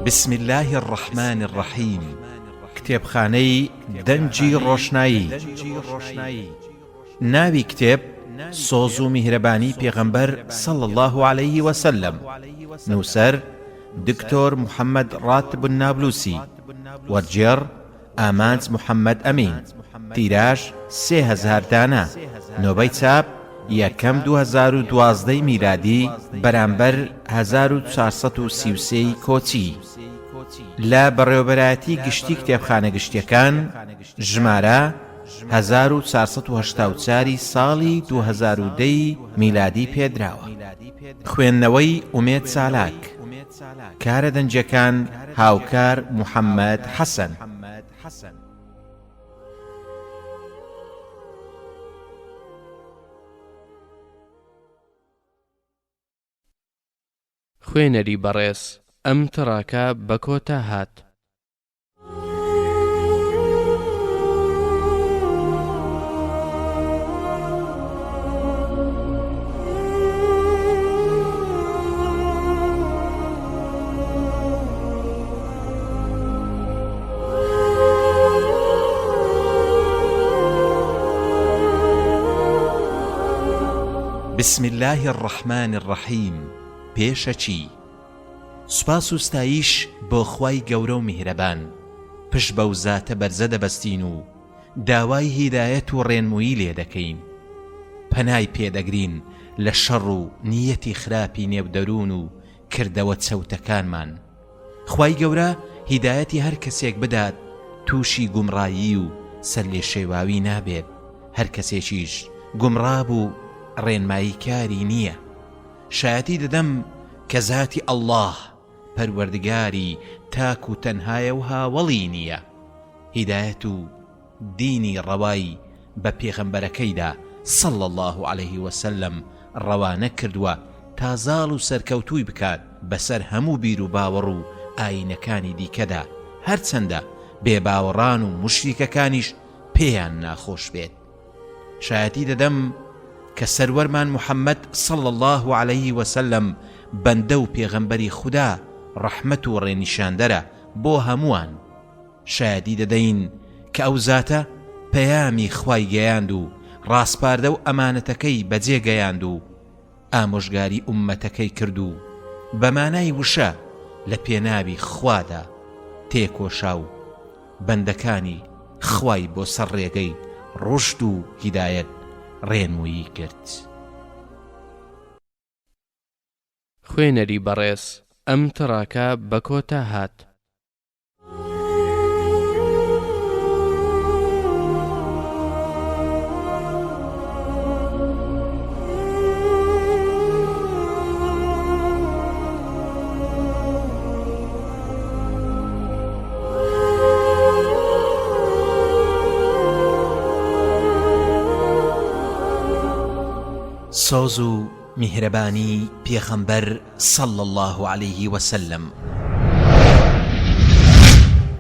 بسم الله الرحمن الرحيم کتێبخانەی دەنجی ڕۆشنایی. ناوی کتێب سۆز و میهرەبانی پێغەمبەر صلی الله عليه وسلم. نووسەر دکتۆر محەممەد ڕاتب النابلوسی. وەرجێڕ ئامانج محەممەد ئەمین. تیراژ 3000 دانە. نۆبەی چاپ 1/2012 میلادی بەرامبەر 1433 کۆچی. لە بەڕێوەبەرایەتی گشتی کتێبخانە گشتیەکان ژمارە 1484 ساڵی 2010 میلادی پێدراوە. خوێندنەوەی ئومێد چالاک. کارە دەنجەکان هاوکار محەممەد حەسەن. خوێنەری بەڕێز ئەم تڕاکە بە کۆتا هات. بسم الله الرحمن الرحيم. پێشەچی سوپاس و ستایش بۆ خوای گەورە و میهرەبان. پشت بەو زاتە بەرزە دەبەستین و داوای هیدایەت و ڕێنمووی لێ دەکەین. پەنای پێدەگرین لە شەڕ و نیەتی خراپی نێودەروون و کردەوە چەوتەکانمان. خوای گەورە هیدایەتی هەر کەسێک بدات تووشی گومڕایی و سەر لێ شێواوی نابێت. هەر کەسێکیش گومڕاب و ڕێنمایی کاری نییە. شایەتی دەدەم کە ذاتی ئەڵڵاه پەروەردگاری تاک و تەنهایە و هاوڵی نییە. هیدایەت و دینی ڕەوایی بە پێغەمبەرەکەیدا صلی الله عليه وسلم ڕەوانە کردووە تا زاڵ و سەرکەوتووی بکات بەسەر هەموو بیر و باوەڕ و ئاینەکانی دیکەدا، هەرچەندە بێباوەڕان و موشریکەکانیش پێیان ناخۆش بێت. شایەتی دەدەم کە سەروەرمان محەممەد صلی الله عليه وسلم بەندە و پێغەمبەری خودا ڕەحمەت و ڕێنیشاندەرە بۆ هەمووان. شایەتی دەدەین کە ئەو زاتە پەیامی خوای گەیاند و ڕاستپاردە و ئەمانەتەکەی بەجێ گەیاند و ئامۆژگاری ئوممەتەکەی کرد و بەمانای وشە لە پێناوی خوادا تێکۆشا و بەندەکانی خوای بۆ سەر ڕێگەی ڕوشد و هیدایەت ڕێنمووی کرد. خوێنەری بەڕێز ئەم تڕاکە بە کۆتا هات. سۆز و میهرەبانی پێغەمبەر صلی الله عليه وسلم.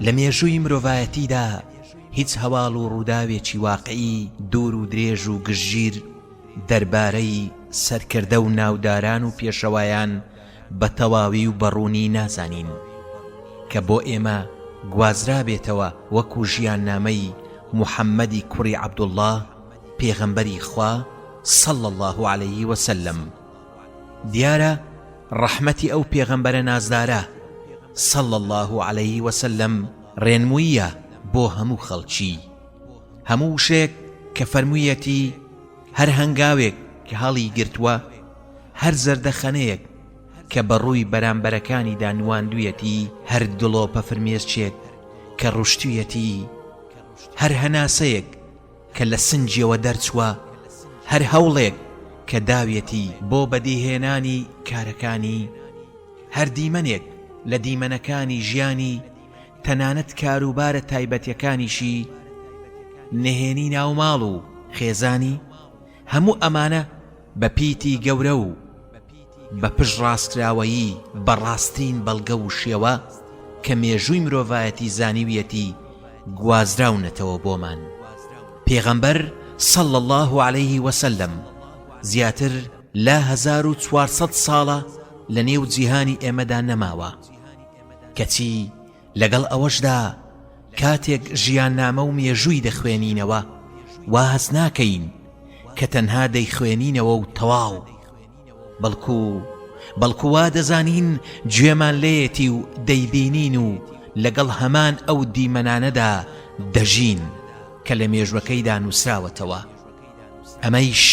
لە مێژووی مرۆڤایەتیدا هیچ هەواڵ و ڕووداوێکی واقعی دوور و درێژ و گژگیر دەربارەی سەرکردە و ناوداران و پێشەوایان بە تەواوی و بەڕوونی نازانین کە بۆ ئێمە گوازرا بێتەوە وەکو ژیان نامەی محەممەدی کوڕی عەبدوڵڵاه پێغەمبەری خوا صلی الله عليه وسلم. دیارە ڕەحمەتی ئەو پێغەمبەرە نازدارە صلی الله عليه وسلم ڕێنموویە بۆ هەموو خەڵکی. هەموو شێک کە فەرموویەتی هەر هەنگاوێک کە هەڵی گرتووە، هەر زەردەخەنەیەک کە بەڕووی بەرامبەرەکانی دانواندوویەتی، هەر دڵۆپە فرمێسچێک کە ڕوشتوویەتی، هەر هەناسەیەک کە لە سنجیەوە دەرچووە، هەر هەوڵێک کە داویەتی بۆ بەدیهێنانی کارەکانی، هەر دیمەنێک لە دیمەنەکانی ژیانی، تەنانەت کاروبارە تایبەتیەکانیشی، نهێنی ناوماڵ و خێزانی، هەموو ئەمانە بە پیتی گەورە و بە پشت ڕاستراوەیی بەڕاستین بەڵگە و شێوە کە مێژووی مرۆڤایەتی زانیویەتی گوازراونەتەوە بۆمان. پێغەمبەر صلی الله عليه وسلم زیاتر لە 1400 ساڵە لە نێو جیهانی ئێمەدا نەماوە. کەچی لەگەڵ ئەوەشدا کاتێک ژیاننامە و مێژووی دەخوێنینەوە وا هەست ناکەین کە تەنها دەیخوێنینەوە و تەواو، بەڵکو وا دەزانین گوێمان لێیەتی و دەیبینین و لەگەڵ هەمان ئەو دیمەنانەدا دەژین کە لە مێژوەکەیدا نووسراوەتەوە. ئەمەیش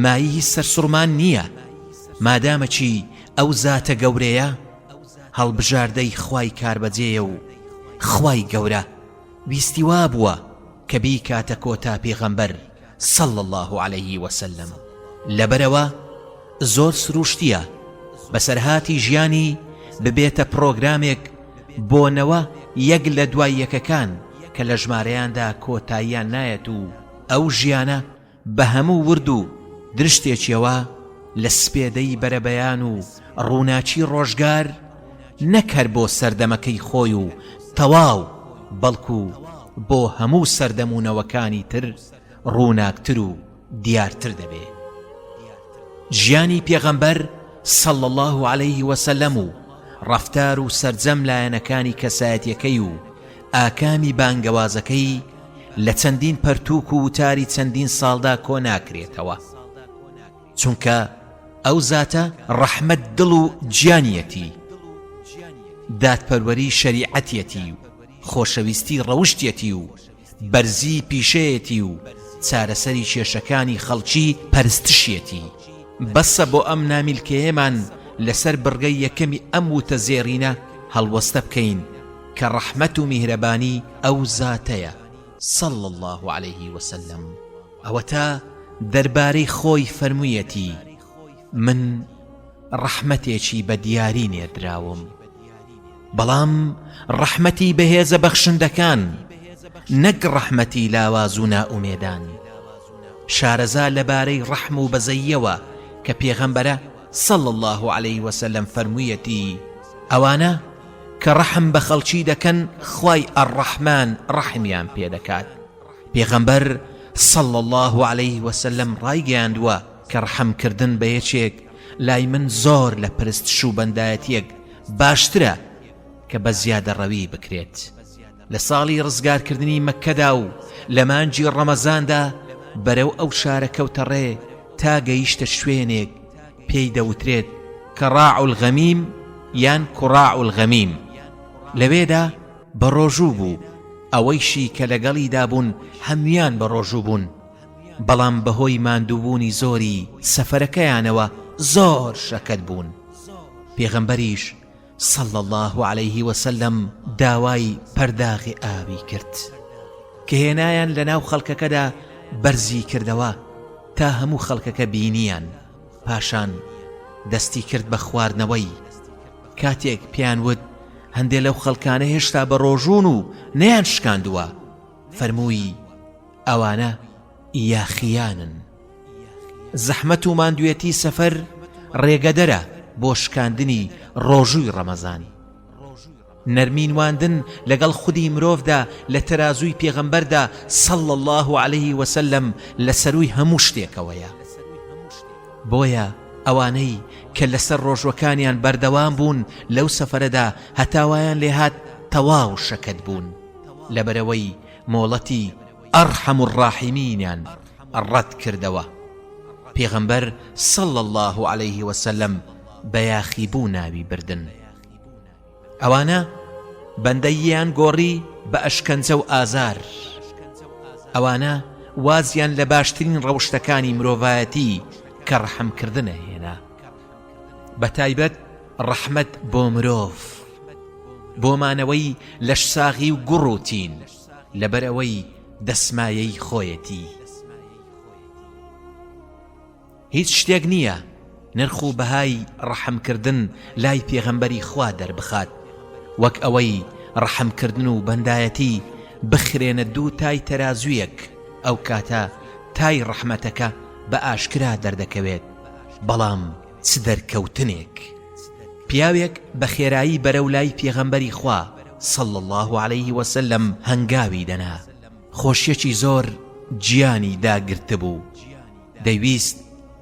مایی سەرسوڕمان نییە، مادامەچی ئەو زاتە گەورەیە هەڵبژاردەی خوای کاربەجێیە و خوای گەورە ویستی وا بووە کە بیکاتە کۆتا پێغەمبەر صلى الله عليه وسلم. لەبەرەوە زۆر سروشتیە بەسەرهاتی ژیانی ببێتە پرۆگرامێک بۆنەوە یەک لە دوای یەکەکان کە لە ژمارەیاندا کۆتاییان نایەت و ئەو ژیانە بە هەموو ورد و درشتێکیەوە لە سپێدەی بەرەبەیان و ڕووناچی ڕۆژگار نەکەر بۆ سەردەمەکەی خۆی و تەواو، بەڵکو بۆ هەموو سەردەمونەوەکانی تر ڕووناکتر و دیارتر دەبێ. ژیانی پێغەمبەر صلى الله عليه وسلم و ڕەفتار و سەرجەم لایەنەکانی کەسایەتیەکەی و ئاکامی بانگەوازەکەی لە چەندین پەرتووک و وتاری چەندین ساڵدا کۆ ناکرێتەوە، چونکە ئەو زاتە ڕەحمەت دڵ و گیانیەتی، دادپەروەری شەریعەتیەتی و خۆشەویستی ڕەوشتیەتی و بەرزی پیشەیەتی و چارەسەری کێشەکانی خەڵکی پەرستشیەتی. بەسە بۆ ئەم نامیلکەیەمان لەسەر بڕگەی یەکەمی ئەم وتە زێڕینە هەڵوەستە بکەین کە ڕەحمەت و میهرەبانی ئەو زاتەیە صلى الله عليه وسلم. ئەوە تا دەربارەی خۆی فەرموویەتی من ڕەحمەتێکی بە دیاری نێردراوم، بەڵام ڕەحمەتی بەهێزە بەخشندەکان نەک ڕەحمەتی لاواز و نائومێدان. شارەزا لەبارەی ڕەحم و بەزەییەوە کە پێغەمبەرە صلى الله عليه وسلم فەرموویەتی ئەوانە کە ڕەحم بە خەڵکی دەکەن خوای ئەڕەحمان ڕەحمیان پێدەکات. پێغەمبەر صلى الله عليه وسلم ڕایگەیاندووە کە ڕەحمکردن بە یەکێک لای من زۆر لە پرستش و بەندایەتیەک باشترە کە بە زیادە ڕەوی بکرێت. لە ساڵی ڕزگارکردنی مەککەدا و لە مانجی ڕەمەزاندا بەرەو ئەو شارە کەوتە ڕێ تا گەیشتە شوێنێک پێی دەوترێت کە ڕاع الغەمیم یان کوڕاع الغەمیم. لەوێدا بە ڕۆژوو بوو، ئەوەیشی کە لەگەڵیدا بوون هەمویان بە ڕۆژوو بوون، بەڵام بەهۆی ماندووبوونی زۆری سەفەرەکەیانەوە زۆر شەکەت بوون. پێغەمبەریش صلى الله عليه وسلم داوای پەرداغی ئاوی کرد کە هێنایان لەناو خەڵکەکەدا بەرزی کردەوە تا هەموو خەڵکەکە بینیان، پاشان دەستی کرد بە خواردنەوەی. کاتێک پیان وت هەندێک لەو خەڵکانە هێشتا بە ڕۆژوون و نەیان شکاندووە، فەرمووی ئەوانە یاخیانن. زەحمەت و ماندوێتی سەفەر ڕێگەدەرە بۆ شکاندنی ڕۆژووی ڕەمەزانی. نەرمینواندن لەگەڵ خودی مرۆڤدا لە تەرازووی پێغەمبەردا صلى الله عليه وسلم لە سەرووی هەموو شتێکەوەیە. بۆیە ئەوانەی کە لەسەر ڕۆژوەکانیان بەردەوام بوون لەو سەفەرەدا هەتاوایان لێهات تەواو شەکەت بوون، لەبەرەوەی مۆڵەتی ئەرحەم الراحیمینیان ڕەت کردەوە. پێغەمبەر صلى الله عليه وسلم بەیاخی بوو ناوی بردن. ئەوانە بەندەییان گۆڕی بە ئەشکەنجە و ئازار، ئەوانە وازیان لە باشترین ڕەوشتەکانی مرۆڤایەتی کە ڕەحمکردنە هێنا، بە تایبەت ڕەحمەت بۆ مرۆڤ، بۆمانەوەی لەش ساغی و گوڕ و تین لەبەرەوەی دەسمایەی خۆیەتی. هیچ شتێک نییە نرخ و بەهای ڕەحمکردن لای پێغەمبەری خوا دەربخات وەک ئەوەی ڕەحمکردن و بەندایەتی بخرێنە دوو تای تەرازوویەک، ئەو کاتە تای ڕەحمەتەکە بە ئاشکرا دەردەکەوێت، بەڵام چ دەرکەوتنێک. پیاوێک بە خێرایی بەرەو لای پێغەمبەری خوا صلى الله عليه وسلم هەنگاوی دەنا، خۆشیەکی زۆر گیانی داگرتە بوو، دەیویست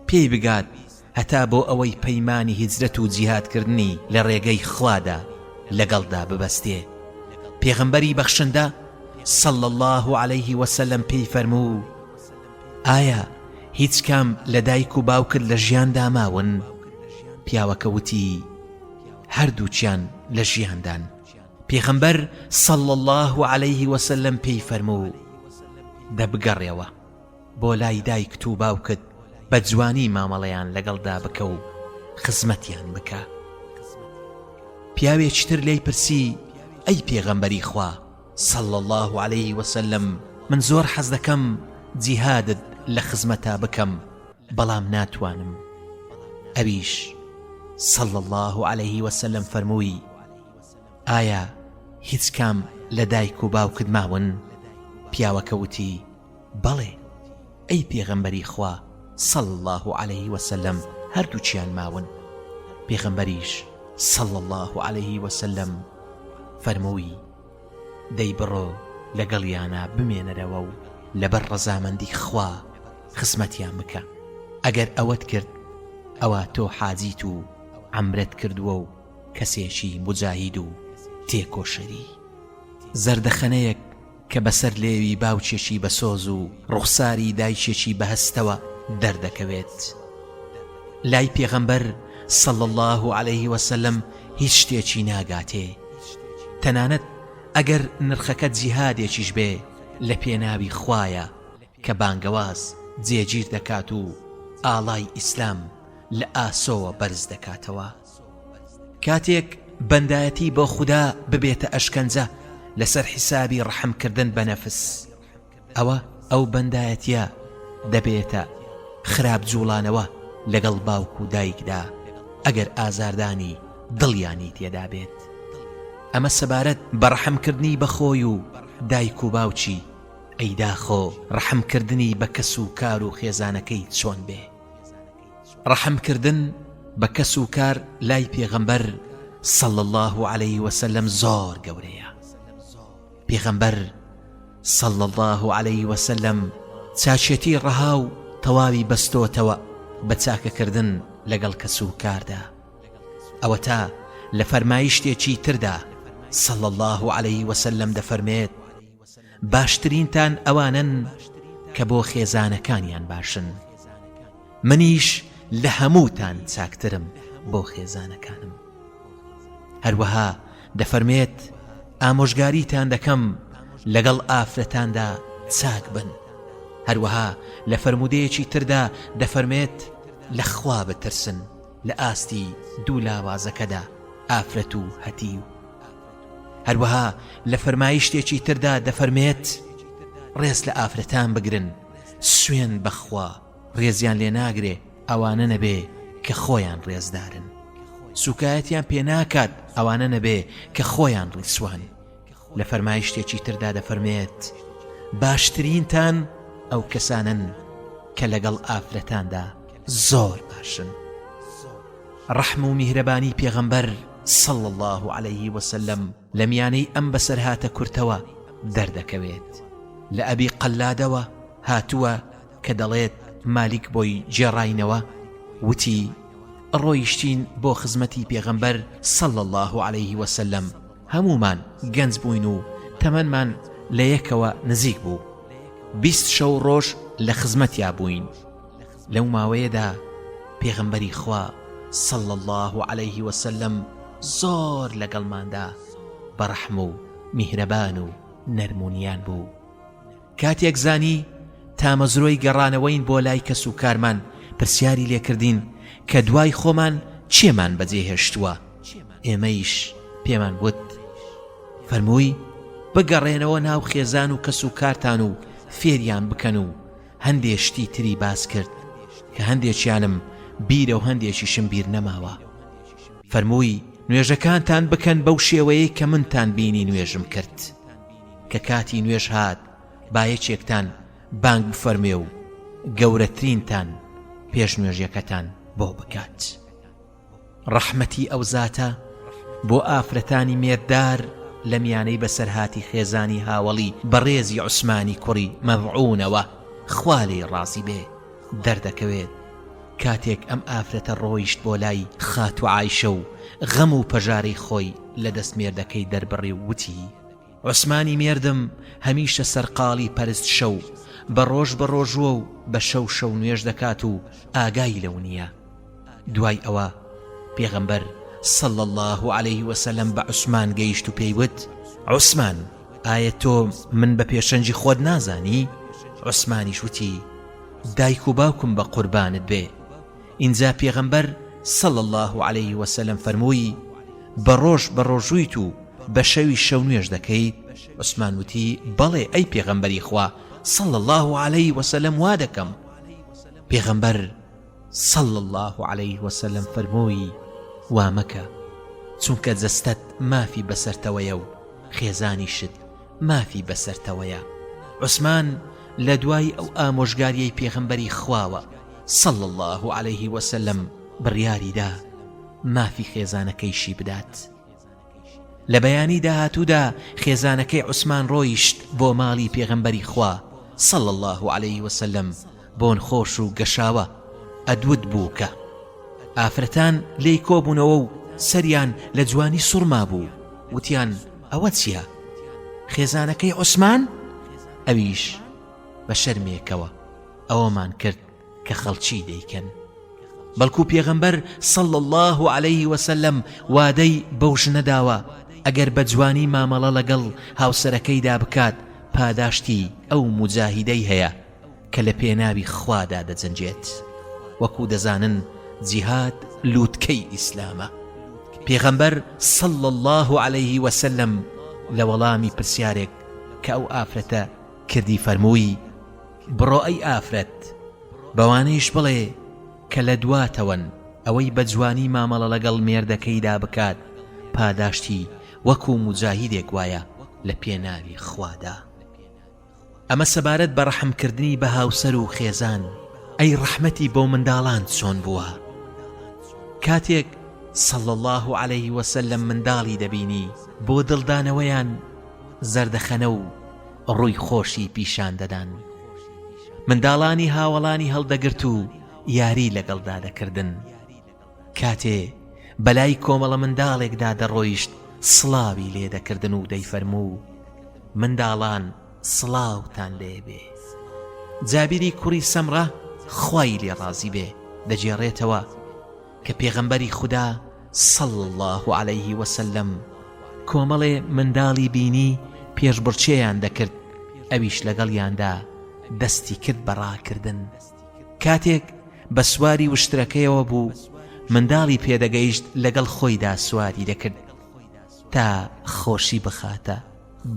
پێی بگات هەتا بۆ ئەوەی پەیمانی هیجرەت و جیهادکردنی لە ڕێگەی خوادا لەگەڵدا ببەستێ. پێغەمبەری بەخشندە صلى الله عليه وسلم پێی فەرموو: ئایا هیچ کام لە دایک و باوکت لە ژیاندا ماون؟ پیاوەکە وتی: هەردووچیان لە ژیاندان. پێغەمبەر صلى الله عليه وسلم پێی فەرموو: دەبگەڕێەوە بۆ لای دایکت و باوکت بە جوانی مامەڵەیان لەگەڵدا بکە و خزمەتیان بکە. پیاوێکی تر لێی پرسی: ئەی پێغەمبەری خوا صلى الله عليه وسلم، من زۆر حەز دەکەم جیهادت لە خزمەتا بکەم بەڵام ناتوانم. ئەویش صلى الله عليه وسلم فەرمووی: ئایا هیچ کام لە دایک و باوکت ماون؟ پیاوەکە وتی: بەڵێ ئەی پێغەمبەری خوا صلى الله عليه وسلم، هەردووچیان ماون. پێغەمبەریش صلى الله عليه وسلم فەرمووی: دەی بڕۆ لەگەڵیانە بمێنەرەوە و لەبەر ڕەزامەندی خوا خزمەتیان بکە. ئەگەر ئەوەت کرد ئەوە تۆ حاجیت و عەمرەت کردووە و کەسێکی مجاهید و تێکۆشەری. زەردەخەنەیەک کە بەسەر لێوی باوچێکی بەسۆز و ڕوخساری دایکێکی بەهەستەوە دەردەکەوێت. لای پێغەمبەر صلى الله عليه وسلم هیچ شتێکی ناگاتێ. تەنانەت ئەگەر نرخەکە جیهادێکیش بێ لە پێناوی خوایە کە بانگەواز جێگیر دەکات و ئاڵای ئیسلام لە ئاسۆوە بەرز دەکاتەوە. کاتێک بەندایەتی بۆ خوددا ببێتە ئەشکەنجە لەسەر حیسابی ڕەحمکردن بە نەفس، ئەوە ئەو بەندایەتیە دەبێتە خراپ جوڵانەوە لەگەڵ باوک و دایکدا ئەگەر ئازاردانی دڵیانی تێدا بێت. ئەمە سەبارەت بە ڕەحمکردنی بەخۆی و دایک و باوچی. ئەیدا خۆ ڕەحمکردنی بە کەس و کار و خێزانەکەی چۆن بێ. ڕەحمکردن بە کەس و کار لای پێغەمبەر صلى الله عليه وسلم زۆر گەورەیە. پێغەمبەر صلى الله عليه وسلم چاچێتی ڕەها و تەواوی بەستۆتەوە بە چاکەکردن لەگەڵ کەس و کاردا. ئەوە تا لە فەرمایشتێکی تردا صلى الله عليه وسلم دەفەرمێت: باشترینتان ئەوانن کە بۆ خێزانەکانیان باشن، منیش لە هەمووتان چاکترم بۆ خێزانەکانم. هەروەها دەفەرمێت: ئامۆژگاریتان دەکەم لەگەڵ ئافرەتاندا چاک بن. هەروەها لە فەرمودەیەکی تردا دەفەرمێت: لە خوا بترسن لە ئاستی دوو لاوازەکەدا ئافرەت و هەتیو. هەروەها لە فەرمایشتێکی تردا دەفەرمێت: ڕێز لە ئافرەتان بگرن، سوێن بەخوا ڕێزیان لێ ناگرێ ئەوانە نەبێ کە خۆیان ڕێزدارن، سوکایەتیان پێ ناکات ئەوانە نەبێ کە خۆیان ڕیسوان. لە فەرمایشتێکی تردا دەفەرمێت: باشترینتان ئەو کەسانن کە لەگەڵ ئافرەتاندا زۆر باشن. ڕەحم و میهرەبانی پێغەمبەر صلى الله عليه وسلم لە میانەی ئەم بەسەرهاتە کورتەوە دەردەکەوێت. لە ئەبی قەلادەوە هاتووە کە دەڵێت مالیک بۆی جێڕاینەوە وتی: ڕۆیشتین بۆ خزمەتی پێغەمبەر صلى الله عليه وسلم. هەمومان گەنج بووین و تەمەنمان لە یەکەوە نزیک بوو. 20 شەو ڕۆژ لە خزمەتیا بووین. لەو ماوەیەدا پێغەمبەری خوا صلى الله عليه وسلم زۆر لەگەڵماندا بەڕەحم و میهرەبان و نەرمونیان بوو. کاتێک زانی تامەزرۆی گەڕانەوەین بۆ لای کەس و کارمان پرسیاری لێکردین کە دوای خۆمان چێمان بەجێهێشتووە. ئێمەیش پێمان وت: فەرمووی بگەڕێنەوە ناو خێزان و کەس و کارتان و فێریان بکەن و هەندێشتی تری باس کرد کە هەندێکیانم بیرە و هەندێکیشم بیر نەماوە. فەرمووی نوێژەکانتان بکەن بەو شێوەیە کە منتان بینی نوێژم کرد. کە کاتی نوێژ هات با یەکێکتان بانگ بفەرمێ و گەورەترینتان پێش نوێژیەکەتان بۆ بکات. ڕەحمەتی ئەو زاتە بۆ ئافرەتانی مێردار لە میانەی بەسەرهاتی خێزانی هاوڵی بەڕێزی عوسمانی کوڕی مەضعونەوە خوا لێی ڕازی بێ دەردەکەوێت کاتێک ئەم ئافرەتە ڕۆیشت بۆ لای خات و عایشە و غەم و پەژارەی خۆی لە دەست مێردەکەی دەربڕی وتی عوسمانی مێردم هەمیشە سەرقاڵی پەرست شەو بە ڕۆژ بە ڕۆژوە و بە شەو شەو نوێژ دەکات و ئاگای لەو نییە. دوای ئەوە پێغەمبەر صلى الله عليه وسلم بە عوسمان گەیشت و پێیوت عوسمان ئایا تۆ من بە پێشەنجی خۆت نازانی؟ عوسمانیش وتی دایک و باوکم بە قوربانت بێ. ئینجا پێغەمبەر صلى الله عليه وسلم فەرمووی بە ڕۆژ بە ڕۆژوویت و بە شەوی شەو نوێژ دەکەیت؟ عوسمان وتی بەڵێ ئەی پێغەمبەری خوا صلى الله عليه وسلم وا دەکەم. پێغەمبەر صلى الله عليه وسلم فەرمووی وا مەکە چونکە جەستەت مافی بەسەرتەوەیە و خێزانی شت مافی بەسەرتەوەیە. عوسمان لە دوای ئەو ئامۆژگاریەی پێغەمبەری خواوە صلى الله عليه وسلم بڕیاریدا مافی خێزانەکەیشی بدات. لە بەیانی داهاتوودا خێزانەکەی عوسمان ڕۆیشت بۆ ماڵی پێغەمبەری خوا صلى الله عليه وسلم بۆن خۆش و گەشاوە ئەدود بوو کە ئافرەتان لێی کۆبوونەوە و سەریان لە جوانی سوڕما بوو. وتیان ئەوە چییە؟ خێزانەکەی عوسمان؟ ئەویش بە شەرمێکەوە ئەوەمان کرد کە خەڵکی دەیکەن. بەڵکو پێغەمبەر صلى الله عليه وسلم وادەی بەو ژنە داوە ئەگەر بە جوانی مامەڵە لەگەڵ هاوسەرەکەیدا بکات پاداشتی ئەو مجاهیدەی هەیە کە لە پێناوی خوادا دەجەنجێت. وەکو دەزانن جیهاد لووتکەی ئیسلامە. پێغەمبەر صلى الله عليه وسلم لە وەڵامی پرسیارێک کە ئەو ئافرەتە کردی فەرمووی بڕۆ ئەی ئافرەت بەوانەیش بڵێ کە لە دواتەوەن ئەوەی بە جوانی مامەڵە لەگەڵ مێردەکەیدا بکات پاداشتی وەکو مجاهیدێک وایە لە پێناوی خوادا. ئەمە سەبارەت بە ڕەحمکردنی بە هاوسەر و خێزان. ئەی ڕەحمەتی بۆ منداڵان چۆن بووە؟ کاتێک صلى الله عليه وسلم منداڵی دەبینی بۆ دڵدانەوەیان زەردەخەنە و ڕووی خۆشی پیشان دەدان. منداڵانی هاوڵانی هەڵدەگرت و یاری لەگەڵدا دەکردن. کاتێ بەلای کۆمەڵە منداڵێکدا دەڕۆیشت سڵاوی لێ دەکردن و دەیفەرموو منداڵان سڵاوتان لێبێ. جابیری کوڕی سەمرە خوای لێ ڕازی بێ دەجێڕێتەوە کە پێغەمبەری خوددا صلى الله عليه وسلم کۆمەڵێ منداڵی بینی پێشبڕچێیان دەکرد ئەویش لەگەڵیاندا دەستی کرد بەڕاکردن. کاتێک بە سواری وشترەکەیەوە بوو منداڵی پێدەگەیشت لەگەڵ خۆیدا سواری دەکرد تا خۆشی بخاتە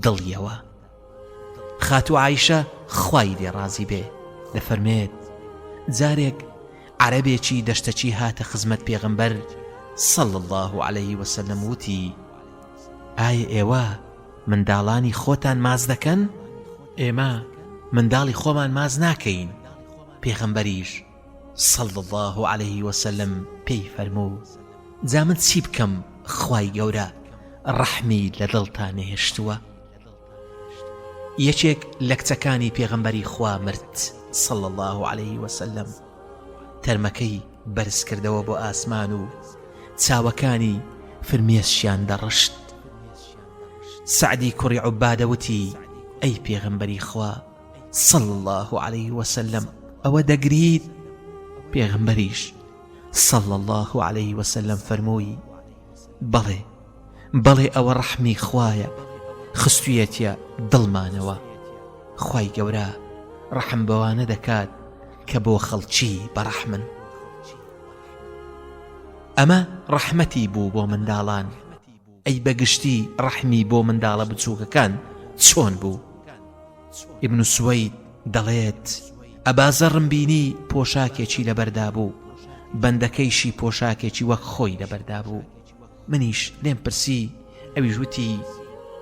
دڵیەوە. خاتو عایشە خوای لێ ڕازی بێ دەفەرمێت جارێک عەرەبێکی دەشتەچی هاتە خزمەت پێغەمبەر صلى الله عليه وسلم وتی ئایا ئێوە منداڵانی خۆتان ماز دەکەن؟ ئێمە منداڵی خۆمان ماز ناکەین. پێغەمبەریش صلى الله عليه وسلم پێی فەرموو جا من چی بکەم خوای گەورە ڕەحمی لە دڵتان نەهێشتووە؟ یەکێک لە کچەکانی پێغەمبەری خوا مرد صلى الله عليه وسلم. تەرمەکەی بەرز کردەوە بۆ ئاسمان و چاوەکانی فرمێسکیان دەڕشت. سعدی کوڕی عوبادە وتی ئەی پێغەمبەری خوا صلى الله عليه وسلم ئەوە دەگریت؟ پێغەمبەریش صلى الله عليه وسلم فەرمووی بەڵێ بەڵێ ئەوە ڕەحمی خوایە خستوویەتە دڵمانەوە. خوای گەورە ڕەحم بەوانە دەکات کە بۆ خەڵکی بەڕەحمن. ئەمە ڕەحمەتی بوو بۆ منداڵان. ئەی بەگشتی ڕەحمی بۆ منداڵە بچووکەکان چۆن بوو؟ ئیبن سوەید دەڵێت ئەبازەڕم بینی پۆشاکێکی لەبەردا بوو بەندەکەیشی پۆشاکێکی وەک خۆی لەبەردا بوو. منیش لێم پرسی ئەویش وتی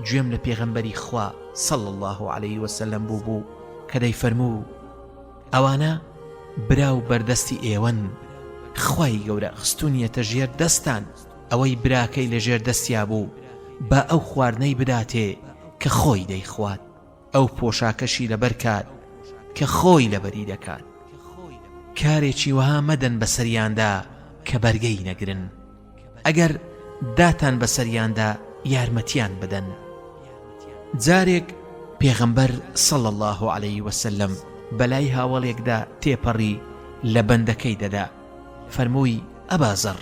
گوێم لە پێغەمبەری خوا صلى الله عليه وسلم بوو کە دەیفەرموو ئەوانە براو بەردەستی ئێوەن خوای گەورە خستونیەتە ژێر دەستان. ئەوەی براکەی لە ژێر دەستیا بوو با ئەو خواردنەی بداتێ کە خۆی دەیخوات ئەو پۆشاکەشی لەبەر کات کە خۆی لەبەری دەکات. کارێکی وها مەدەن بەسەریاندا کە بەرگەی نەگرن، ئەگەر داتان بەسەریاندا یارمەتیان بدەن. جارێک پێغەمبەر صلی الله عليه وسلم بەلای هاوڵێکدا تێپەڕی لە بەندەکەی دەدا، فەرمووی ئەبازەڕ،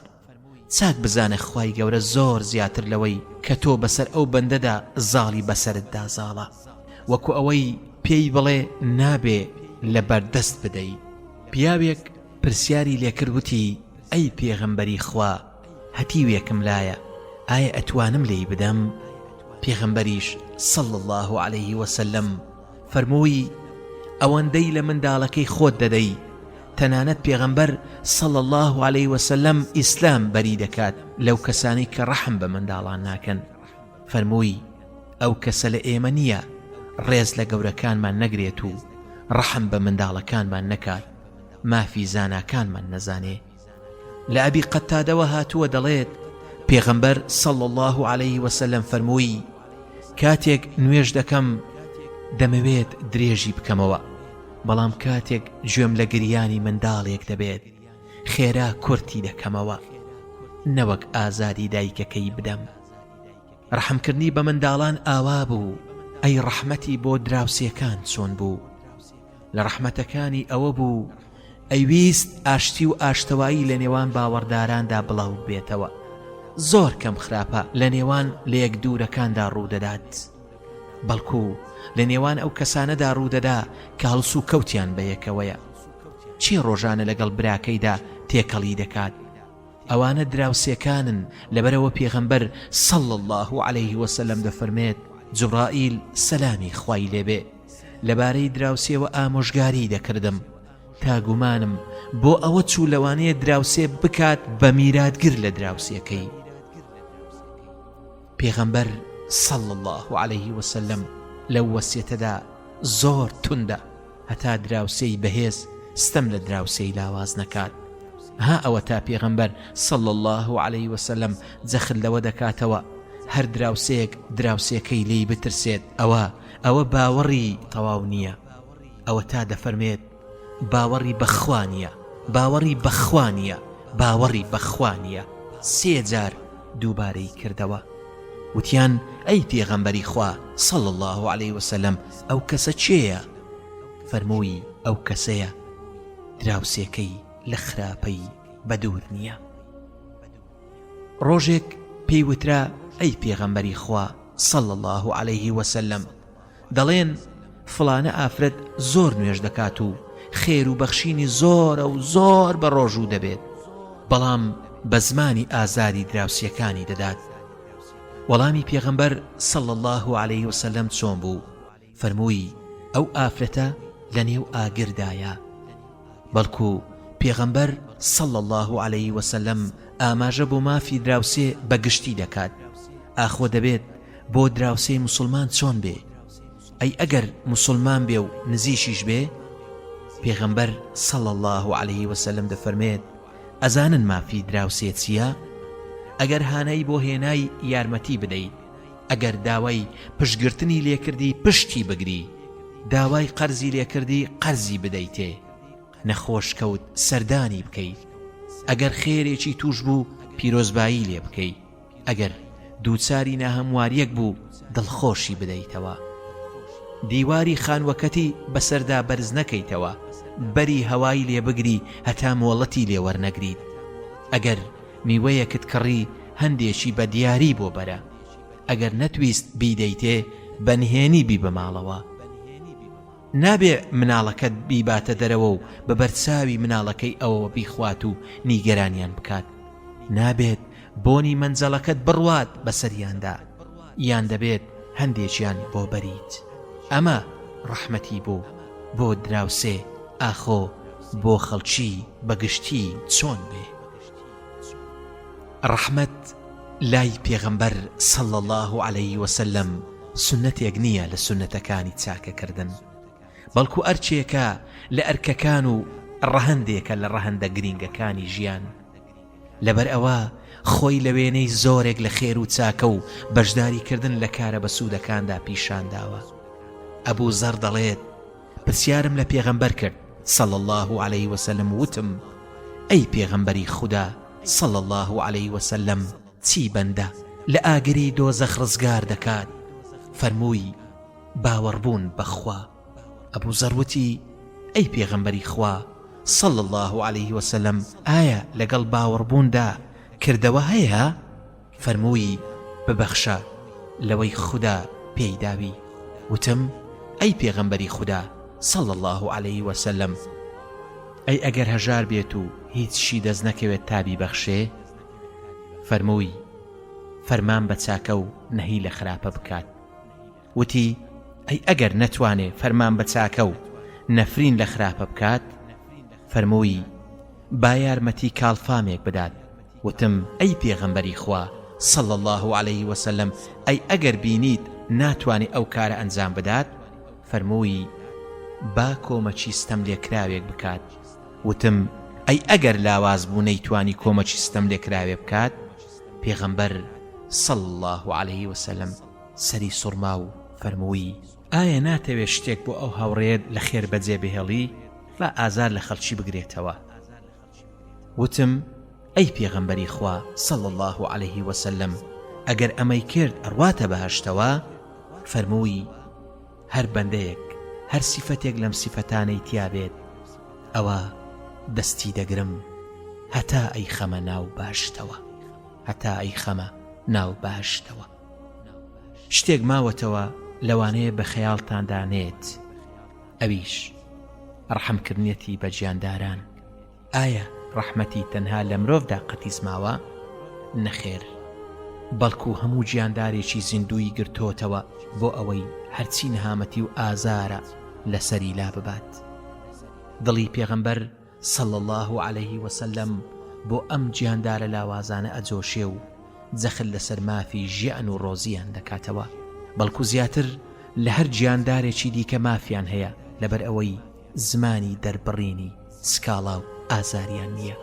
چاک بزانە خوای گەورە زۆر زیاتر لەوەی کە تۆ بەسەر ئەو بەندەدا زاڵی بەسەرتدا زاڵە، وەکو ئەوەی پێی بڵێ نابێ لە بەردەست بدەی. پیاوێک پرسیاری لێکردوتی ئەی پێغەمبەری خوا، هەتیوێکم لایە، ئایا ئەتوانم لێی بدەم؟ پێغەمبەریش صلی الله عليه وسلم فەرمووی ئەوەندەی لە منداڵەکەی خۆت دەدەی. تەنانەت پێغەمبەر صلی الله عليه وسلم ئیسلام بەری دەکات لەو کەسانی کە ڕەحم بە منداڵان ناکەن. فەرمووی ئەو کەسە لە ئێمە نییە ڕێز لە گەورەکانمان نەگرێت و ڕەحم بە منداڵەکانمان نەکات، مافی زاناکانمان نەزانێ. لە ئەبی قەتادەوە هاتووە دەڵێت پێغەمبەر صلی الله عليه وسلم فەرمووی کاتێک نوێژ دەکەم دەمەوێت درێژی بکەمەوە، بەڵام کاتێک گوێم لە گریانی منداڵێک دەبێت خێرا کورتی دەکەمەوە، نەوەک ئازادی دایکەکەی بدەم. ڕەحمکردنی بە منداڵان ئاوا بوو. ئەی ڕەحمەتی بۆ دراوسێکان چۆن بوو؟ لە ڕەحمەتەکانی ئەوە بوو ئەیویست ئاشتی و ئاشتەوایی لە نێوان باوەڕداراندا بڵاو بێتەوە. زۆر کەم خراپە لە نێوان لە یەک دوورەکاندا ڕوودەدات، بەڵکو لە نێوان ئەو کەسانەدا ڕوودەدا کە هەڵس و کەوتیان بەیەکەوەیە. چی ڕۆژانە لەگەڵ براکەیدا تێکەڵی دەکات؟ ئەوانە دراوسێکانن. لەبەرەوە پێغەمبەر صلی الله عليه وسلم دەفەرمێت جوبرائیل سەلامی خوای لێبێ لەبارەی دراوسێوە ئامۆژگاری دەکردم تا گومانم بۆ ئەوە چوو لەوانەیە دراوسێ بکات بە میراتگر لە دراوسێکەی. پێغەمبەر صلی الله عليه وسلم لەو وەسیەتەدا زۆر توندە هەتا دراوسێی بەهێز ستەم لە دراوسێی لاواز نەکات. ها ئەوە تا پێغەمبەر صلی الله عليه وسلم جەخت لەوە دەکاتەوە هەر دراوسێک دراوسێکەی لێی بترسێت، ئەوە باوەڕی تەواو نییە. ئەوە تا دەفەرمێت باوەڕی بەخوانیە، باوەڕی بەخوانیە، باوەڕی بەخوانیە. 3 جار دووبارەی کردەوە. وتیان ئەی پێغەمبەری خوا صلی الله عليه وسلم ئەو کەسە چێیە؟ فەرمووی ئەو کەسەیە دراوسێکەی لە خراپەی بەدوور نییە. ڕۆژێک پێی وترا ئەی پێغەمبەری خوا صلی الله عليه وسلم دەڵێن فڵانە ئافرەت زۆر نوێژ دەکات و خێر و بەخشینی زۆرە و زۆر بە ڕۆژوو دەبێت، بەڵام بە زمانی ئازاری دراوسیەکانی دەدات. وەڵامی پێغەمبەر صلی الله عليه وسلم چۆن بوو؟ فەرمووی ئەو ئافرەتە لە نێو ئاگردایە. بەڵکو پێغەمبەر صلی الله عليه وسلم ئاماژە بۆ مافی دراوسێ بەگشتی دەکات. ئاخۆ دەبێت بۆ دراوسێی موسڵمان چۆن بێ؟ ئەی ئەگەر موسڵمان بێ و نزیشیش بێ؟ پێغەمبەر صلی الله عليه وسلم دەفەرمێت ئەزانن مافی دراوسێ چییە؟ ئەگەر هانایی بۆ هێنای یارمەتی بدەیت، ئەگەر داوای پشتگرتنی لێکردی پشتی بگری، داوای قەرزی لێکردی قەرزی بدەیتێ، نەخۆش کەوت سەردانی بکەیت، ئەگەر خێرێکی توش بوو پیرۆزبایی لێ بکەیت، ئەگەر دووچاری ناهەمواریەک بوو دڵخۆشی بدەیتەوە، دیواری خانوەکەتی بەسەردا بەرز نەکەیتەوە، بەری هەوای لێ بگری هەتا مۆڵەتی لێ وەرنەگریت، ئەگەر میوەیەکت کڕی هەندێکی بە دیاری بۆ بەرە، ئەگەر نەتویست بیدەیتێ بەنهێنی بی بەماڵەوە، نابێ مناڵەکەت بیباتە دەرەوە و بە بەرچاوی مناڵەکەی ئەوە بیخوات و نیگەرانیان بکات، نابێت بۆنی مەنجەڵەکەت بڕوات بەسەریاندا، یان دەبێت هەندێکیان بۆ بەریت. ئەمە ڕەحمەتی بۆ دراوسێ، ئاخۆ بۆ خەڵکی بەگشتی چۆن بێ؟ ڕەحمەت لای پێغەمبەر صلی الله عليه وسلم سنەتێک نییە لە سنەتەکانی چاکەکردن، بەڵکو ئەرچێکە لە ئەرکەکان و ڕەهەندێکە لە ڕەهەندە گرینگەکانی ژیان. لەبەر ئەوە خۆی لە وێنەی زۆرێک لە خێر و چاکە و بەشداریکردن لە کارە بەسوودەکاندا پیشانداوە. ئەبوو زەر دەڵێت پرسیارم لە پێغەمبەر کرد صلى الله عليه وسلم وتم ئەی پێغەمبەری خوددا صلى الله عليه وسلم چی بەندە لە ئاگری دۆزەخ ڕزگار دەکات؟ فەرمووی باوەڕبوون بەخوا. ئەبوو زەروتی ئەی پێغەمبەری خوا صلى الله عليه وسلم ئایا لەگەڵ باوەڕبووندا کردەوە هەیە؟ فەرمووی ببەخشە لەوەی خوددا پێی داوی. وتم ئەی پێغەمبەری خوددا صلى الله عليه وسلم ئەی ئەگەر هەژار بێت و هیچشی دەست نەکەوێت تابی بەخشێ؟ فەرمووی فەرمان بە چاکە و نەهی لە خراپە بکات. وتی ئەی ئەگەر نەتوانێ فەرمان بە چاکە و نەفرین لە خراپە بکات؟ فەرمووی با یارمەتی کاڵفامێک بدات. وتم ئەی پێغەمبەری خوا صلى الله عليه وسلم ئەی ئەگەر بینیت ناتوانێ ئەو کارە ئەنجام بدات؟ فەرمووی با کۆمەچی ستەم لێکراوێک بکات. وتم ئەی ئەگەر لاواز بوو نەیتوانی کۆمەچی ستەم لێکراوێ بکات؟ پێغەمبەر صلى الله عليه وسلم سەری سوڕما و فەرمووی ئایا ناتەوێت شتێک بۆ ئەو هاوڕێت لە خێر بەجێ بهێڵی با ئازار لە خەڵکی بگرێتەوە؟ وتم ئەی پێغەمبەری خوا صلى الله عليه وسلم ئەگەر ئەمەی کرد ئەڕواتە بەهەشتەوە؟ فەرمووی هەر بەندەیەک هەر سیفەتێک لەم سیفەتانەی تیابێت ئەوە دەستی دەگرم هەتا ئەی خەمە ناو باشتەوە، هەتا ئەی خەمە ناو باشتەوە. شتێک ماوەتەوە لەوانەیە بە خەیاڵتان دانێت، ئەویش ڕەحمکردنێتی بە گیانداران. ئایا ڕەحمەتی تەنها لە مرۆڤدا قەتیس ماوە؟ نەخێر، بەڵکو هەموو گیاندارێکی زیندوی گرتۆتەوە بۆ ئەوەی هەرچی نەهامەتی و ئازارە لەسەری لا ببات. دڵی پێغەمبەر صلى الله عليه وسلم بۆ ئەم گیاندارە لاوازانە ئەجۆشێ و جەخل لەسەر مافی ژیان و ڕۆزیان دەکاتەوە، بەڵکو زیاتر لە هەر گیاندارێکی دیکە مافیان هەیە لەبەر ئەوەی زمانی دەربڕینی سکاڵا و ئازاریان نییە.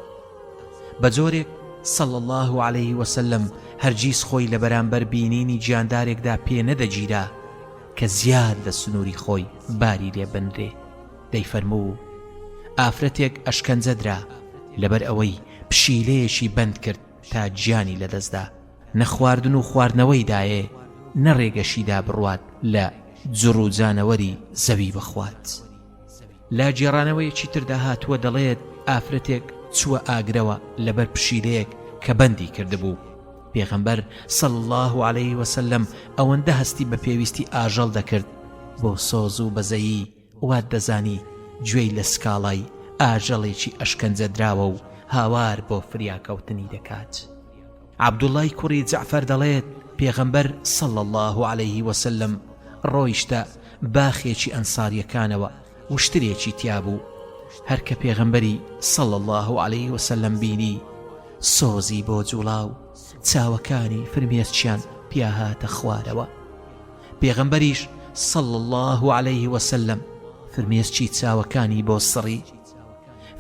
بە جۆرێک صلى الله عليه وسلم هەرگیز خۆی لە بەرامبەر بینینی گیاندارێکدا پێ نەدەگیرا کە زیاد لە سنووری خۆی باری لێ بنرێ. دەیفەرموو ئافرەتێک ئەشکەنجەدرا لەبەر ئەوەی پشیلەیەکی بەند کرد تا گیانی لەدەستدا، نەخواردن و خواردنەوەی دایێ نەڕێگەشیدا بڕوات لە جڕ و جانەوەری زەوی بخوات. لا جێڕانەوەیەکی تردا هاتووە دەڵێت ئافرەتێک چووە ئاگرەوە لەبەر پشیلەیەک کە بەندی کردبوو. پێغەمبەر صلى الله عليه وسلم ئەوەندە هەستی بە پێویستی ئاژەڵ دەکرد بۆ سۆز و بەزەیی وات دەزانی گوێی لە سکاڵای ئاژەڵێکی ئەشکەنجە دراوە و هاوار بۆ فریاکەوتنی دەکات. عەبدوڵای کوڕی جەعفەر دەڵێت پێغەمبەر صلى الله عليه وسلم ڕۆیشتە باخێکی ئەنساریەکانەوە وشترێکی تیابوو. هەر کە پێغەمبەری صلى الله عليه وسلم بینی سۆزی بۆ جوڵاو چاوەکانی فرمێسچیان پیاهاتە خوارەوە. پێغەمبەریش صلى الله عليه وسلم فرمێسچی چاوەکانی بۆ سڕی،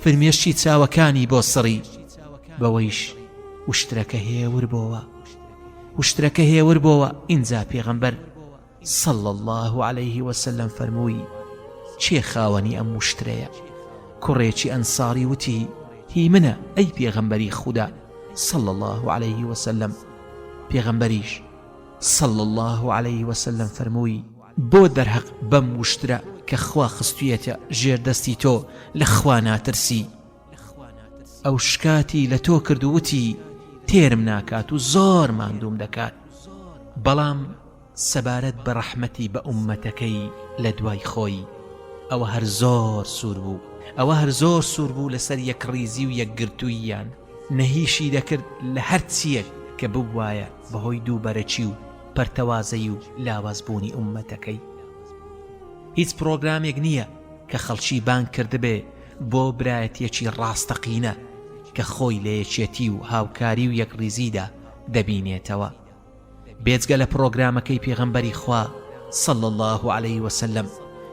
فرمێشی چاوەکانی بۆ سڕی، بەوەیش وشترەکە هێور بۆوە، وشترەکە هێور بۆوە. ئینجا پێغەمبەر صلى الله عليه وسلم فەرمووی چێ خاوەنی ئەم وشترەیە؟ کوڕێکی ئەنساری وتی هی منە ئەی پێغەمبەری خوددا صلى الله عليه وسلم. پێغەمبەریش صلى الله عليه وسلم فەرمووی بۆ دەرهەق بەم وشترە کە خوا خستویەتە ژێردەستی تۆ لە خوا ناترسی. ئەو شکاتی لە تۆ کرد و وتی تێرم ناکات و زۆر ماندووم دەکات، بەڵام سەبارەت بە ڕەحمەتی بە ئوممەتەکەی لە دوای خۆی ئەوە هەر زۆر سوور بوو، ئەوە هەر زۆر سوور بوو لەسەر یەکڕیزی و یەکگرتووییان. نەهیشی دەکرد لە هەر چیەک کە ببوایە بەهۆی دووبەرەچی و پەرتەوازەی و لاوازبوونی ئوممەتەکەی. هیچ پرۆگرامێک نییە کە خەڵکی بان کردبێ بۆ برایەتیەکی ڕاستەقینە کە خۆی لە یەکێتی و هاوکاری و یەکڕیزیدا دەبینێتەوە. بێجگە لە پرۆگرامەکەی پێغەمبەری خوا صلى الله عليه وسلم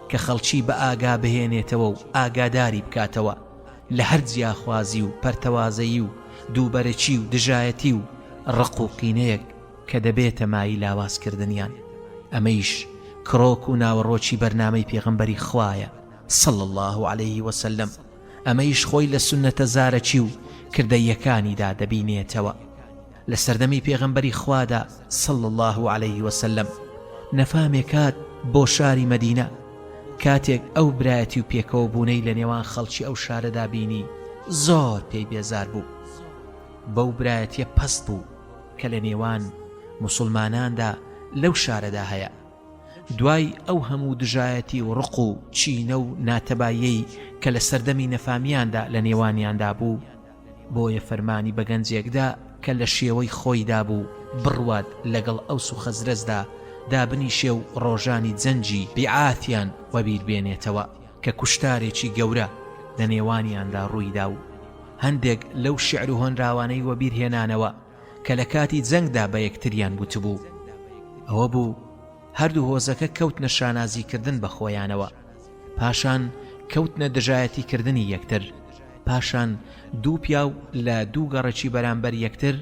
کە خەڵکی بە ئاگا بهێنێتەوە و ئاگاداری بکاتەوە لە هەر جیاخوازی و پەرتەوازەیی و دووبەرەچی و دژایەتی و ڕق و قینەیەک کە دەبێتە مای لاوازکردنیان. ئەمەیش کڕۆک و ناوەڕۆکی بەرنامەی پێغەمبەری خوایە صلى الله عليه وسلم. ئەمەیش خۆی لە سونەتە زارەکی و کردەیەکانیدا دەبینێتەوە. لە سەردەمی پێغەمبەری خوادا صلى الله عليه وسلم نەفامێکات بۆ شاری مەدینە، کاتێک ئەو برایەتی و پێکەوە بوونەی لە نێوان خەڵکی ئەو شارەدا بینی زۆر پێی بێزار بوو. بەو برایەتیە پەست بوو کە لە نێوان موسڵماناندا لەو شارەدا هەیە. دوای ئەو هەموو دژایەتی و ڕق و چینە و ناتەبایەی کە لە سەردەمی نەفامیاندا لە نێوانیاندا بوو، بۆیە فەرمانی بە گەنجێکدا کە لە شێوەی خۆیدا بوو بڕوات لەگەڵ ئەوس و خەزرەزدا دابنیشێ و ڕۆژانی جەنجی بیعاتیان وەبیر بێنێتەوە کە کوشتارێکی گەورە لە نێوانیاندا ڕوویدا و هەندێک لەو شیعر و هۆنراوانەی وەبیر هێنانەوە کە لە کاتی جەنگدا بە یەکتریان بوتبوو. ئەوە بوو هەردوو هۆزەکە کەوتنە شانازیکردن بە خۆیانەوە، پاشان کەوتنە دژایەتیکردنی یەکتر، پاشان دوو پیاو لە دوو گەڕەکی بەرامبەر یەکتر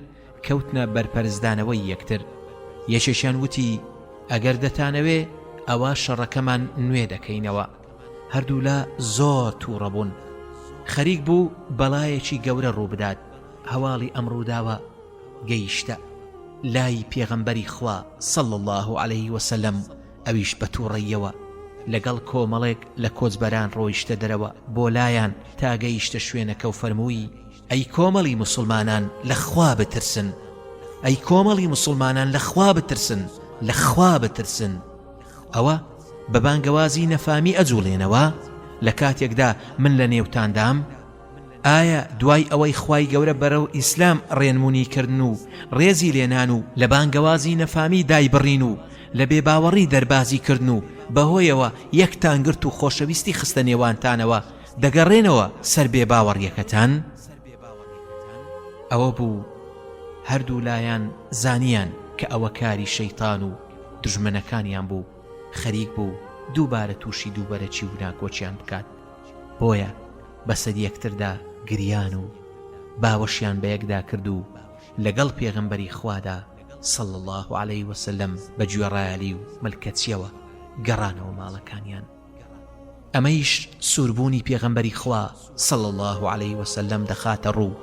کەوتنە بەرپەرزدانەوەی یەکتر. یەکێکیان وتی ئەگەر دەتانەوێ ئەوە شەڕەکەمان نوێ دەکەینەوە. هەردوو لا زۆر تووڕە بوون. خەریک بوو بەڵایەکی گەورە ڕووبدات. هەواڵی ئەمڕووداوە گەیشتە لای پێغەمبەری خوا صلى الله عليه وسلم. ئەویش بە تووڕەیەوە لەگەڵ کۆمەڵێک لە کۆچبەران ڕۆیشتە دەرەوە بۆ لایەن تا گەیشتە شوێنەکە و فەرمووی ئەی کۆمەڵی موسڵمانان لە خوا بترسن، ئەی کۆمەڵی موسڵمانان لە خوا بترسن، لە خوا بترسن. ئەوە بە بانگەوازی نەفامی ئەجوڵێنەوە لە کاتێکدا من لە نێوتاندام. ئایا دوای ئەوەی خوای گەورە بەرەو ئیسلام ڕێنمونیکردن و ڕێزی لێنان و لە بانگەوازی نەفامی دایبڕین و لە بێباوەڕی دەربازی کردن و بەهۆیەوە یەکتان گرت و خۆشەویستی خستە نێوانتانەوە دەگەڕێنەوە سەر بێباوەڕیەکەتان؟ ئەوە بوو هەردوو لایەن زانیان کە ئەوە کاری شەیتان و دژمنەکانیان بوو، خەریک بوو دووبارە تووشی دووبەرەچی و ناکۆچیان بکات. بۆیە بەسەر یەکتردا گریان و باوەشیان بە یەکدا کرد و لەگەڵ پێغەمبەری خوادا صلى الله عليه وسلم بە گوێڕایەلی و ملکەچیەوە گەڕانەوە ماڵەکانیان. ئەمەیش سووربوونی پێغەمبەری خوا صلى الله عليه وسلم دەخاتە ڕوو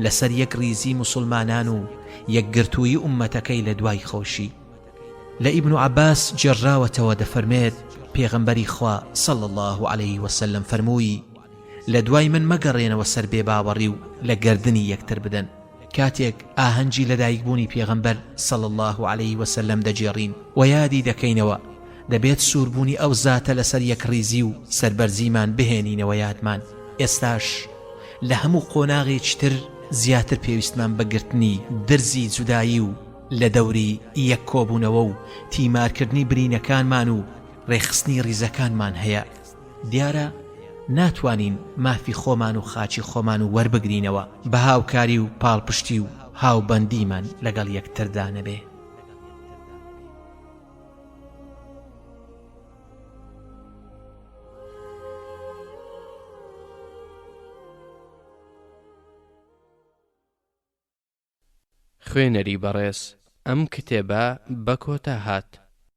لەسەر یەک ریزی موسڵمانان و یەکگرتووی ئومەتەکەی لە دوای خۆشی. لە ئیبن عەباس جێڕاوەتەوە دەفەرمێت پێغەمبەری خوا صلى الله عليه وسلم فەرمووی لە دوای من مەگەڕێنەوە سەر بێباوەڕی و لە گەردنی یەکتر بدەن. کاتێک ئاهەنگی لەدایکبوونی پێغەمبەر صلى الله عليه وسلم دەجێڕین و یادی دەکەینەوە، دەبێت سووربوونی ئەو زاتە لەسەر یەک ریزی و سەربەرزیمان بهێنینەوە یادمان. ئێستاش لە هەموو قۆناغێکی تر زیاتر پێویستمان بەگرتنی درزی جودایی و لە دەوری یەک کۆبوونەوە و تیمارکردنی برینەکانمان و ڕێخستنی ریزەکانمان هەیە. دیارە ناتوانین مافی خۆمان و خاچی خۆمان و وەربگرینەوە بە هاوکاری و پاڵپشتی و هاوبەندیمان لەگەڵ یەکتردا نەبێ. خوێنەری بەڕێز، ئەم کتێبە بە کۆتا هات.